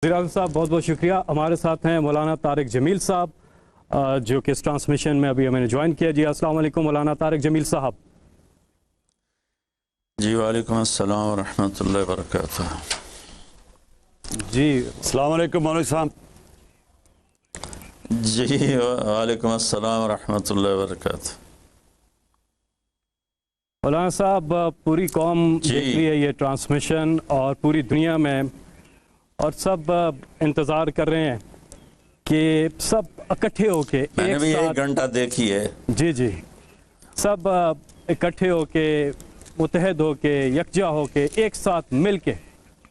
फिराज साहब बहुत बहुत शुक्रिया। हमारे साथ हैं मौलाना तारिक जमील साहब, जो कि इस ट्रांसमिशन में अभी हमें ज्वाइन किया। जी अस्सलाम वालेकुम मौलाना तारिक जमील साहब। जी वालेकुम अस्सलाम व रहमतुल्लाहि व बरकातुहू। जी अस्सलाम वालेकुम मौलवी साहब। जी वालेकुम अस्सलाम व रहमतुल्लाहि व बरकातुहू। मौलाना साहब, पूरी कौम जी। देख रही है ये ट्रांसमिशन और पूरी दुनिया में, और सब इंतज़ार कर रहे हैं कि सब इकट्ठे होके मैंने भी साथ, 1 घंटा देखी है। जी जी, सब इकट्ठे होके, मुत्तहद होके, यकजा होके, एक साथ मिल के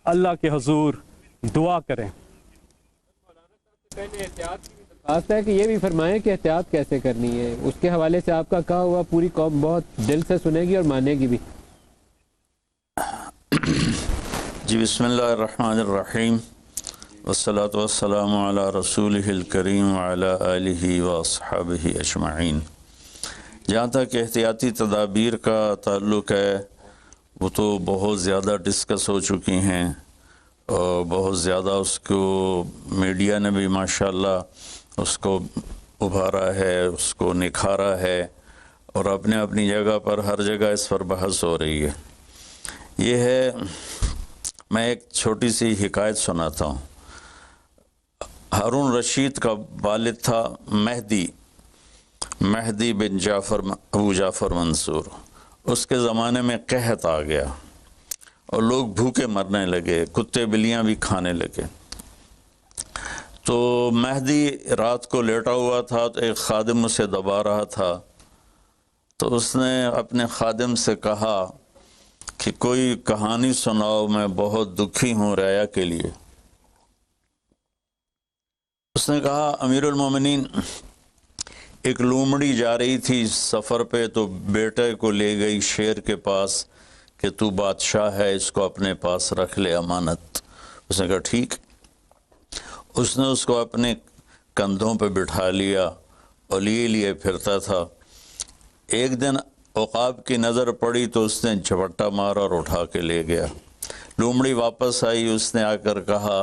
अल्लाह के हुजूर दुआ करें। बात है कि ये भी फरमाएं कि एहतियात कैसे करनी है। उसके हवाले से आपका कहा हुआ पूरी कौम बहुत दिल से सुनेगी और मानेगी भी। जी बिस्मिल्लाहिर्रहमानिर्रहीम वस्सलातु वस्सलामु अला रसूलिहिल करीम व अला आलिहि व अस्हाबिहि अजमईन। जहाँ तक एहतियाती तदाबीर का ताल्लुक़ है, वो तो बहुत ज़्यादा डिस्कस हो चुकी हैं और बहुत ज़्यादा उसको मीडिया ने भी माशाअल्लाह उसको उभारा है, उसको निखारा है, और अपने अपनी जगह पर हर जगह इस पर बहस हो रही है। ये है, मैं एक छोटी सी हिकायत सुनाता हूँ। हारून रशीद का वालिद था महदी बिन अबू जाफ़र मंसूर। उसके ज़माने में कहत आ गया और लोग भूखे मरने लगे, कुत्ते बिल्लियाँ भी खाने लगे। तो महदी रात को लेटा हुआ था, तो एक खादिम उसे दबा रहा था। तो उसने अपने खादिम से कहा कि कोई कहानी सुनाओ, मैं बहुत दुखी हूँ रया के लिए। उसने कहा, अमीरुल मोमिनीन, एक लोमड़ी जा रही थी सफ़र पे, तो बेटे को ले गई शेर के पास कि तू बादशाह है, इसको अपने पास रख ले, अमानत। उसने कहा ठीक। उसने उसको अपने कंधों पे बिठा लिया और लिए फिरता था। एक दिन औकाब की नज़र पड़ी तो उसने झपट्टा मारा और उठा के ले गया। लोमड़ी वापस आई, उसने आकर कहा,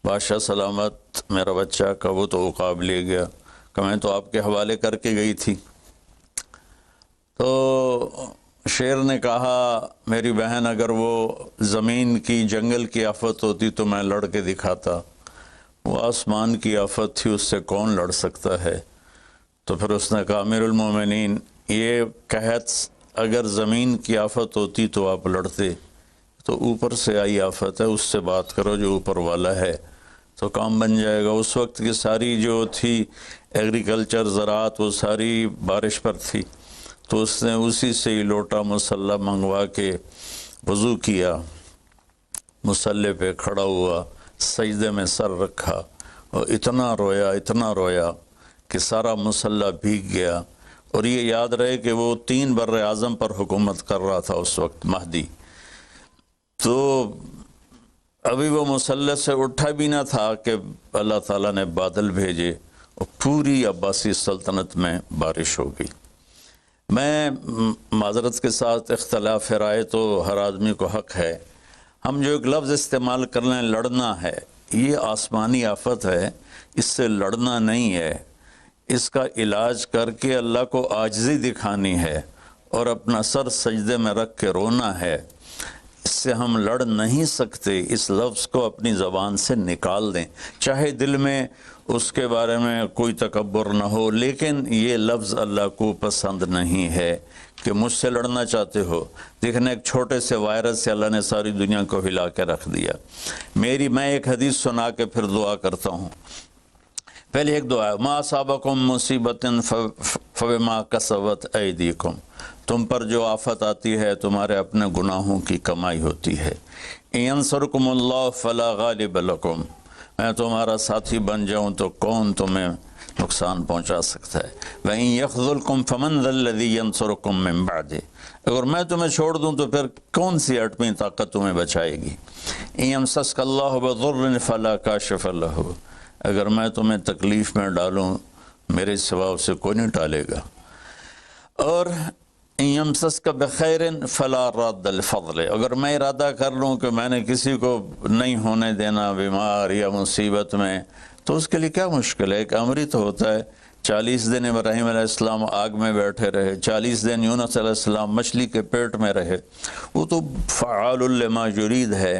बादशाह सलामत, मेरा बच्चा। का वो तो औकाब ले गया। कि मैं तो आपके हवाले करके गई थी। तो शेर ने कहा, मेरी बहन, अगर वो ज़मीन की जंगल की आफत होती तो मैं लड़ के दिखाता, वो आसमान की आफत थी, उससे कौन लड़ सकता है। तो फिर उसने कहा, अमीरुल मोमिनीन, ये कहत अगर ज़मीन की आफत होती तो आप लड़ते, तो ऊपर से आई आफत है, उससे बात करो जो ऊपर वाला है, तो काम बन जाएगा। उस वक्त की सारी जो थी एग्रीकल्चर, ज़राअत, वो सारी बारिश पर थी। तो उसने उसी से ही लोटा मुसल्ला मंगवा के वज़ू किया, मुसल्ले पे खड़ा हुआ, सजदे में सर रखा और इतना रोया कि सारा मुसल्ला भीग गया। और ये याद रहे कि वो 3 बर्र आज़म पर हुकूमत कर रहा था उस वक्त महदी। तो अभी वो मुसल्ले से उठा भी ना था कि अल्लाह ताला ने बादल भेजे और पूरी अब्बासी सल्तनत में बारिश हो गई। मैं माज़रत के साथ इख्तलाफ राय तो हर आदमी को हक़ है। हम जो एक लफ्ज़ इस्तेमाल कर लें, लड़ना है, ये आसमानी आफत है, इससे लड़ना नहीं है। इसका इलाज करके अल्लाह को आजिज़ी दिखानी है और अपना सर सजदे में रख के रोना है। इससे हम लड़ नहीं सकते। इस लफ्ज़ को अपनी ज़बान से निकाल दें, चाहे दिल में उसके बारे में कोई तकब्बुर न हो, लेकिन ये लफ्ज़ अल्लाह को पसंद नहीं है कि मुझसे लड़ना चाहते हो। देखने, एक छोटे से वायरस से अल्लाह ने सारी दुनिया को हिला के रख दिया। मैं एक हदीस सुना के फिर दुआ करता हूँ। पहले एक दुआ है, मा असाबकुम मुसीबतिन फबिमा कसबत ऐदीकुम, तुम पर जो आफत आती है तुम्हारे अपने गुनाहों की कमाई होती है। यंसुरकुमुल्लाह फला गालिब लकुम, मैं तुम्हारा साथी बन जाऊं तो कौन तुम्हें नुकसान पहुंचा सकता है। वहीं यख़्ज़ुलकुम फमन ज़ल्लज़ी यंसुरकुम मिन बअदी, अगर मैं तुम्हें छोड़ दूं तो फिर कौन सी अटमी ताकत तुम्हें बचाएगी। यमसस्कल्लाहु बिज़ुर्रिन फला काशिफ़ लहू, अगर मैं तुम्हें तकलीफ़ में डालूं मेरे सिवा उसे कोई नहीं टालेगा। और यमसस का बखैरन फला रद्द फضल, अगर मैं इरादा कर लूँ कि मैंने किसी को नहीं होने देना बीमार या मुसीबत में, तो उसके लिए क्या मुश्किल है। एक अमरी तो होता है, 40 दिन इब्राहीम अलैहिस्सलाम आग में बैठे रहे, 40 दिन यूनुस अलैहिस्सलाम मछली के पेट में रहे, वो तो फ़आलुल लिमा युरीद है।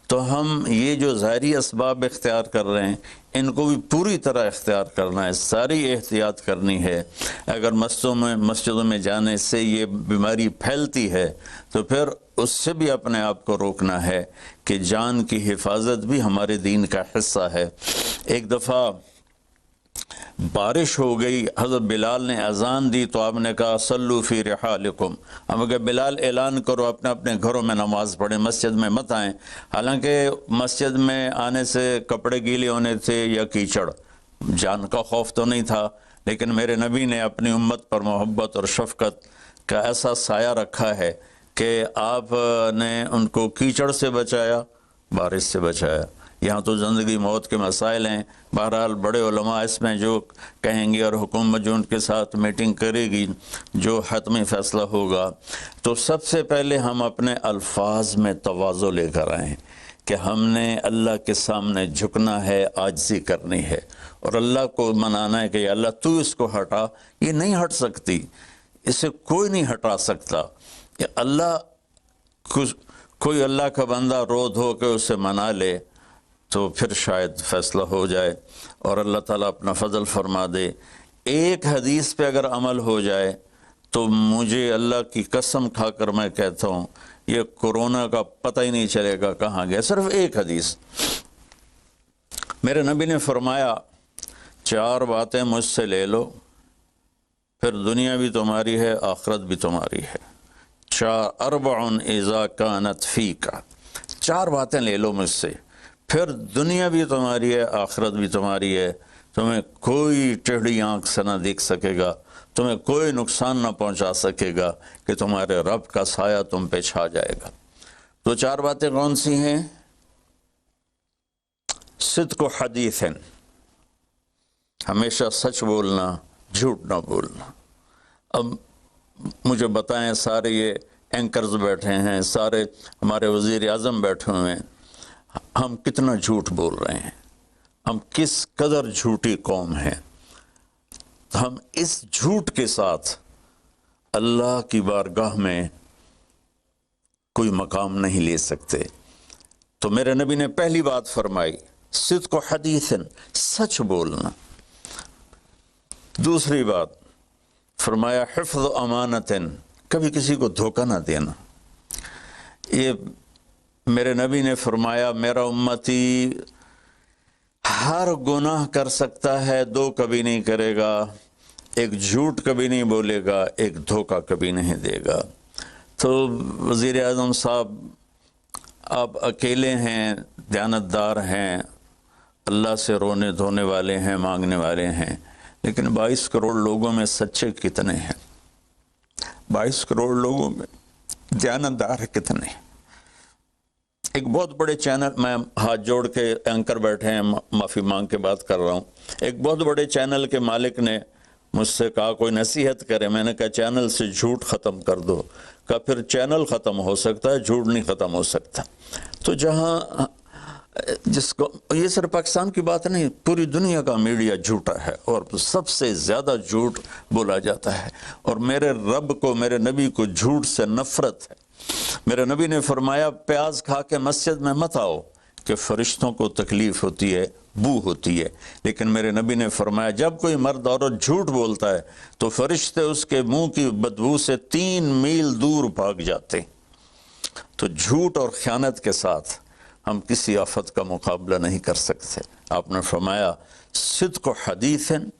तो हम ये जो ज़ाहिरी असबाब इख्तियार कर रहे हैं, इनको भी पूरी तरह इख्तियार करना है, सारी एहतियात करनी है। अगर मस्जिदों में जाने से ये बीमारी फैलती है तो फिर उससे भी अपने आप को रोकना है कि जान की हिफाजत भी हमारे दीन का हिस्सा है। एक दफ़ा बारिश हो गई, हज़रत बिलाल ने अज़ान दी तो आपने कहा सल्लू फ़ी रिहालिकुम, हम अगर बिलाल ऐलान करो अपने अपने घरों में नमाज पढ़ें, मस्जिद में मत आएँ। हालांकि मस्जिद में आने से कपड़े गीले होने थे या कीचड़, जान का खौफ तो नहीं था, लेकिन मेरे नबी ने अपनी उम्मत पर मोहब्बत और शफ़क़त का ऐसा साया रखा है कि आपने उनको कीचड़ से बचाया, बारिश से बचाया। यहाँ तो ज़िंदगी मौत के मसाइल हैं। बहरहाल बड़े उलमा इसमें जो कहेंगे और हुकूमत जो उनके साथ मीटिंग करेगी, जो हतमी फ़ैसला होगा, तो सबसे पहले हम अपने अल्फाज में तवाज़ु लेकर आएँ कि हमने अल्लाह के सामने झुकना है, आजिज़ी करनी है और अल्लाह को मनाना है कि अल्लाह तू इसको हटा, ये नहीं हट सकती, इसे कोई नहीं हटा सकता। कि अल्लाह कोई अल्लाह का बंदा रो धो के उसे मना ले तो फिर शायद फ़ैसला हो जाए और अल्लाह ताला अपना फ़ज़ल फरमा दे। एक हदीस पे अगर अमल हो जाए तो मुझे अल्लाह की कसम खाकर मैं कहता हूँ ये कोरोना का पता ही नहीं चलेगा कहाँ गया। सिर्फ एक हदीस, मेरे नबी ने फरमाया 4 बातें मुझसे ले लो, फिर दुनिया भी तुम्हारी है, आखिरत भी तुम्हारी है। 4 अर्बउन इज़ा कानत फ़ीका, 4 बातें ले लो मुझसे, फिर दुनिया भी तुम्हारी है, आखिरत भी तुम्हारी है। तुम्हें कोई टेढ़ी आँख से ना देख सकेगा, तुम्हें कोई नुकसान ना पहुँचा सकेगा कि तुम्हारे रब का साया तुम पे छा जाएगा। तो 4 बातें कौन सी हैं? सिद्क़ु हदीसन, हमेशा सच बोलना, झूठ ना बोलना। अब मुझे बताएं, सारे ये एंकर्स बैठे हैं, सारे हमारे वज़ीर आज़म बैठे हुए हैं, हम कितना झूठ बोल रहे हैं, हम किस कदर झूठी कौम हैं। हम इस झूठ के साथ अल्लाह की बारगाह में कोई मकाम नहीं ले सकते। तो मेरे नबी ने पहली बात फरमाई सिद्क़ु हदीसन, सच बोलना। दूसरी बात फरमाया हिफ़्ज़ अमानतन, कभी किसी को धोखा ना देना। ये मेरे नबी ने फरमाया मेरा उम्मती हर गुनाह कर सकता है, 2 कभी नहीं करेगा, एक झूठ कभी नहीं बोलेगा, एक धोखा कभी नहीं देगा। तो वज़ीर आज़म साहब आप अकेले हैं, दयानतदार हैं, अल्लाह से रोने धोने वाले हैं, मांगने वाले हैं, लेकिन 22 करोड़ लोगों में सच्चे कितने हैं? 22 करोड़ लोगों में दयानतदार कितने हैं? एक बहुत बड़े चैनल, मैं हाथ जोड़ के एंकर बैठे हैं, माफ़ी मांग के बात कर रहा हूँ, एक बहुत बड़े चैनल के मालिक ने मुझसे कहा कोई नसीहत करे। मैंने कहा चैनल से झूठ ख़त्म कर दो। कहा फिर चैनल ख़त्म हो सकता है, झूठ नहीं ख़त्म हो सकता। तो जहाँ जिसको, ये सिर्फ पाकिस्तान की बात नहीं, पूरी दुनिया का मीडिया झूठा है और सबसे ज़्यादा झूठ बोला जाता है। और मेरे रब को, मेरे नबी को झूठ से नफ़रत है। मेरे नबी ने फरमाया प्याज खा के मस्जिद में मत आओ कि फ़रिश्तों को तकलीफ़ होती है, बू होती है। लेकिन मेरे नबी ने फरमाया जब कोई मर्द औरत झूठ बोलता है तो फ़रिश्ते उसके मुंह की बदबू से 3 मील दूर भाग जाते। तो झूठ और ख़यानत के साथ हम किसी आफत का मुकाबला नहीं कर सकते। आपने फरमाया सिद्क़ु हदीसन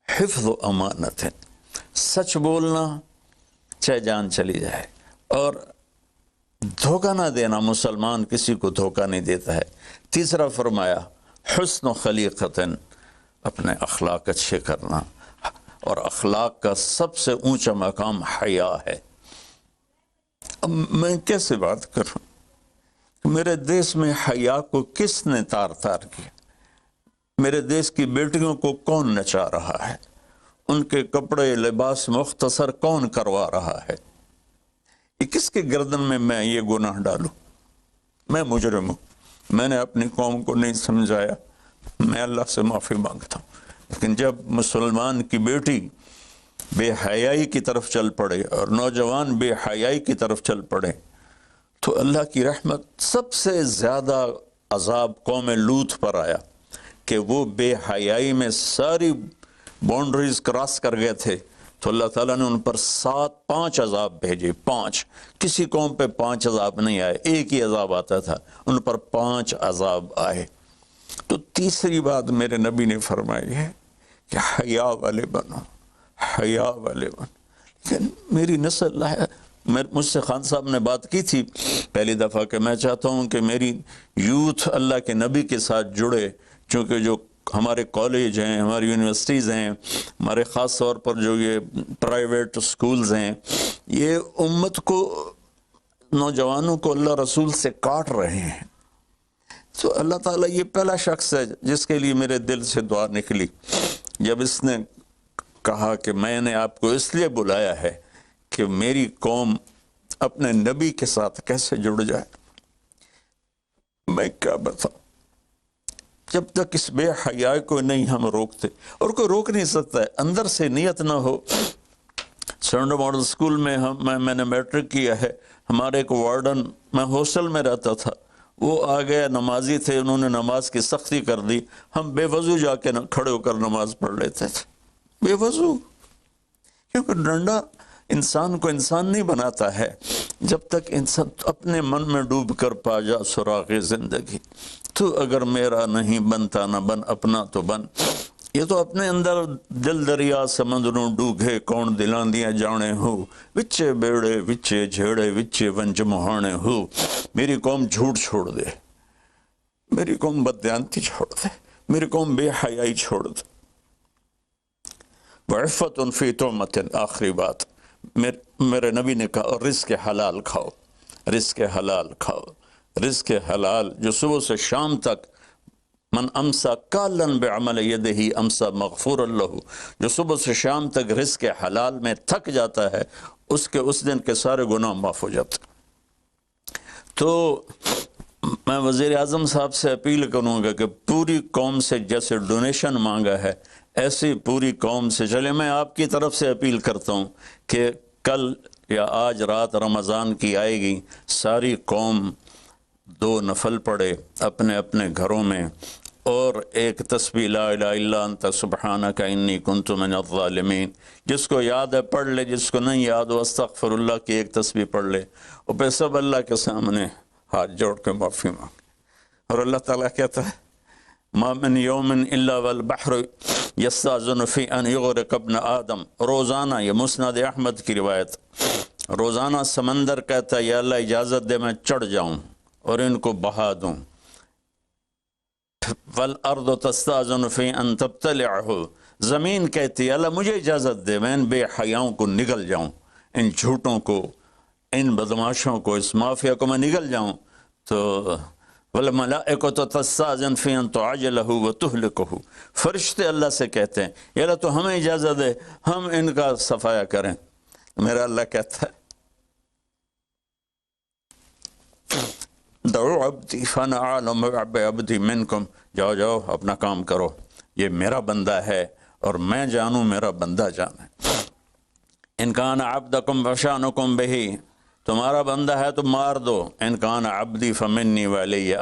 हिफ़्ज़ु अमानतन, सच बोलना चाहे जान चली जाए, और धोखा ना देना। मुसलमान किसी को धोखा नहीं देता है। तीसरा फरमाया हुस्न खलीक़तन, अपने अखलाक अच्छे करना, और अखलाक का सबसे ऊंचा मकाम हया है। अब मैं कैसे बात करूं? मेरे देश में हया को किसने तार तार किया? मेरे देश की बेटियों को कौन नचा रहा है? ان کے کپڑے لباس مختصر کون کروا رہا ہے؟ یہ کس کے گردن میں یہ گناہ ڈالوں؟ میں مجرم ہوں، میں نے اپنی قوم کو نہیں سمجھایا، میں اللہ سے معافی مانگتا ہوں۔ لیکن جب مسلمان کی بیٹی بے حیائی کی طرف چل پڑے اور نوجوان بے حیائی کی طرف چل پڑے تو اللہ کی رحمت، سب سے زیادہ عذاب قوم لوط پر آیا کہ وہ بے حیائی میں ساری باؤنڈریز کراس کر گئے تھے، تو اللہ تعالیٰ نے ان پر 5 عذاب بھیجے۔ 5، کسی قوم پہ 5 عذاب نہیں آئے، ایک ہی عذاب آتا تھا، ان پر 5 عذاب آئے۔ تو تیسری بات میرے نبی نے فرمائی ہے کہ حیا والے بنو، حیا والے بنو۔ لیکن میری نسل ہے، مجھ سے خان صاحب نے بات کی تھی پہلی دفعہ کہ میں چاہتا ہوں کہ میری یوتھ اللہ کے نبی کے ساتھ جڑے، چونکہ جو ہمارے کالج ہیں، ہماری یونیورسٹیز ہیں، ہمارے خاص طور پر جو یہ پرائیویٹ سکولز ہیں، یہ امت کو، نوجوانوں کو اللہ رسول سے کاٹ رہے ہیں۔ تو اللہ تعالیٰ یہ پہلا شخص ہے جس کے لیے میرے دل سے دعا نکلی جب اس نے کہا کہ میں نے آپ کو اس لیے بلایا ہے کہ میری قوم اپنے نبی کے ساتھ کیسے جڑ جائے۔ میں کیا بتاؤں، جب تک اس بے حیائی کو نہیں ہم روکتے، اور کوئی روک نہیں سکتا ہے، اندر سے نیت نہ ہو۔ سرنڈو ماڈل اسکول میں میں نے میٹرک کیا ہے، ہمارے ایک وارڈن، میں ہاسٹل میں رہتا تھا، وہ آ گیا، نمازی تھے، انہوں نے نماز کی سختی کر دی، ہم بے وضو جا کے کھڑے ہو کر نماز پڑھ لیتے تھے، بے وضو، کیونکہ ڈنڈا انسان کو انسان نہیں بناتا ہے جب تک انسان اپنے من میں ڈوب کر پا جا سراغ زندگی۔ تو اگر میرا نہیں بنتا نہ بن، اپنا تو بن۔ یہ تو اپنے اندر دل دریا سمندروں ڈوگے، کون دلاں دیاں جانے ہو، وچے بیڑے وچے جھیڑے وچے ونج مہانے ہو۔ میری قوم جھوٹ چھوڑ دے، میری قوم بددیانتی چھوڑ دے، میری قوم بے حیائی چھوڑ دے۔ وعفت فی تہمت، آخری بات میرے نبی نے کہا، اور رزق حلال کھاؤ، رزق حلال کھاؤ، رزق حلال جو صبح سے شام تک، من امسا کالن بعمل یدہ امسا مغفور لہ، جو صبح سے شام تک رزق حلال میں تھک جاتا ہے، اس دن کے سارے گناہ معاف ہو جاتے۔ تو میں وزیر اعظم صاحب سے اپیل کروں گا کہ پوری قوم سے جیسے ڈونیشن مانگا ہے، ایسی پوری قوم سے چلے۔ میں آپ کی طرف سے اپیل کرتا ہوں کہ کل یا آج رات رمضان کی آئے گی، ساری قوم 2 نفل پڑھے اپنے اپنے گھروں میں، اور ایک تسبیح لا الہ الا انت سبحانک انی کنت من الظالمین، جس کو یاد ہے پڑھ لے، جس کو نہیں یاد ہو استغفر اللہ کی ایک تسبیح پڑھ لے، اور پھر سب اللہ کے سامنے ہاتھ جوڑ کے معافی مانگ۔ اور اللہ تعالیٰ کہتا ہے ما من یوم الا والبحر یستاذن فی ان یغرق ابن آدم، روزانہ، یہ مسند احمد کی روایت، روزانہ سمندر کہتا ہے یا اللہ اجازت دے میں چڑھ جاؤں اور ان کو بہا دوں۔ والارض تستاذن فی ان تبتلعہ، زمین کہتی ہے اللہ مجھے اجازت دے میں ان بے حیاؤں کو نگل جاؤں، ان جھوٹوں کو، ان بدماشوں کو، اس مافیا کو میں نگل جاؤں۔ تو والملائکۃ تستاذن فی ان تعجلہ وتہلکہ، فرشتے اللہ سے کہتے ہیں یا اللہ تو ہمیں اجازت دے ہم ان کا صفایا کریں۔ میرا اللہ کہتا ہے دعو عبدی فانا اعلم بعبدی منکم، جاؤ جاؤ اپنا کام کرو، یہ میرا بندہ ہے اور میں جانوں میرا بندہ جانے۔ ان کان عبدکم فشانکم بہی، تمہارا بندہ ہے تو مار دو، ان کان عبدی فمنی ولی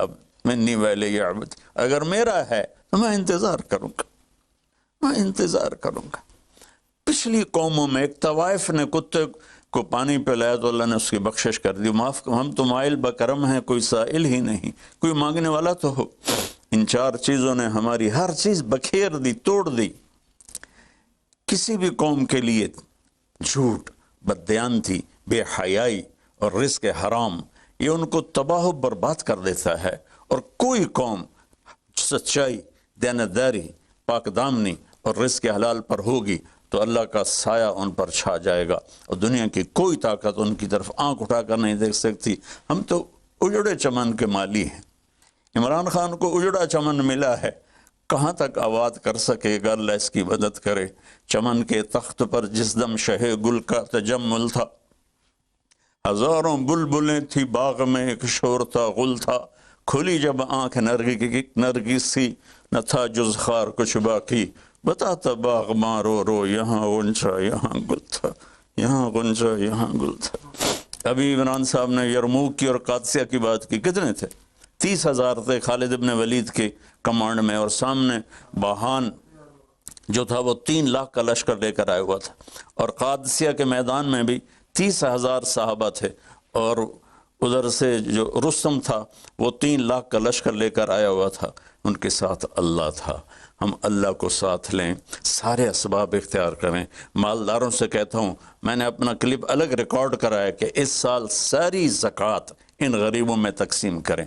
منی ولی عبدی، اگر میرا ہے تو میں انتظار کروں گا، میں انتظار کروں گا۔ پچھلی قوموں میں ایک طوائف نے کتے کو پانی پلایا تو اللہ نے اس کی بخشش کر دی، معاف، ہم تو مائل بکرم ہیں، کوئی سائل ہی نہیں، کوئی مانگنے والا تو ہو۔ ان 4 چیزوں نے ہماری ہر چیز بکھیر دی، توڑ دی۔ کسی بھی قوم کے لیے جھوٹ، بددیانتی، بے حیائی اور رزق حرام، یہ ان کو تباہ و برباد کر دیتا ہے۔ اور کوئی قوم سچائی، دیانتداری، پاک دامنی اور رزق حلال پر ہوگی تو اللہ کا سایہ ان پر چھا جائے گا، اور دنیا کی کوئی طاقت ان کی طرف آنکھ اٹھا کر نہیں دیکھ سکتی۔ ہم تو اجڑے چمن کے مالی ہیں، عمران خان کو اجڑا چمن ملا ہے، کہاں تک آباد کر سکے گا، اللہ اس کی مدد کرے۔ چمن کے تخت پر جس دم شہ گل کا تجمل تھا، ہزاروں بلبلیں تھی باغ میں، ایک شور تھا غل تھا، کھلی جب آنکھ نرگس سی، نہ تھا جز خار کچھ باقی، بتاتا باغ مارو رو، یہاں غنچہ یہاں گل تھا، یہاں غنچہ یہاں گل تھا۔ ابھی عمران صاحب نے یرموک کی اور قادسیہ کی بات کی، کتنے تھے؟ 30,000 تھے خالد ابن ولید کے کمانڈ میں، اور سامنے باہان جو تھا وہ 3 لاکھ کا لشکر لے کر آیا ہوا تھا، اور قادسیہ کے میدان میں بھی 30,000 صحابہ تھے، اور ادھر سے جو رستم تھا وہ 3 لاکھ کا لشکر لے کر آیا ہوا تھا، ان کے ساتھ اللہ تھا۔ ہم اللہ کو ساتھ لیں، سارے اسباب اختیار کریں۔ مالداروں سے کہتا ہوں، میں نے اپنا کلپ الگ ریکارڈ کرایا کہ اس سال ساری زکوٰۃ ان غریبوں میں تقسیم کریں۔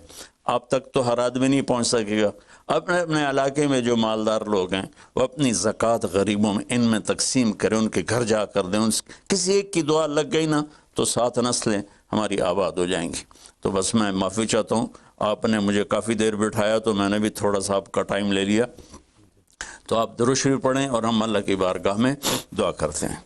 آپ تک تو ہر آدمی نہیں پہنچ سکے گا، اپنے اپنے علاقے میں جو مالدار لوگ ہیں وہ اپنی زکوٰۃ غریبوں میں ان میں تقسیم کریں، ان کے گھر جا کر دیں۔ کسی ایک کی دعا لگ گئی نا تو 7 نسلیں ہماری آباد ہو جائیں گی۔ تو بس میں معافی چاہتا ہوں، آپ نے مجھے کافی دیر بٹھایا تو میں نے بھی تھوڑا سا آپ کا ٹائم لے لیا، تو آپ درود شریف پڑھیں اور ہم اللہ کی بارگاہ میں دعا کرتے ہیں۔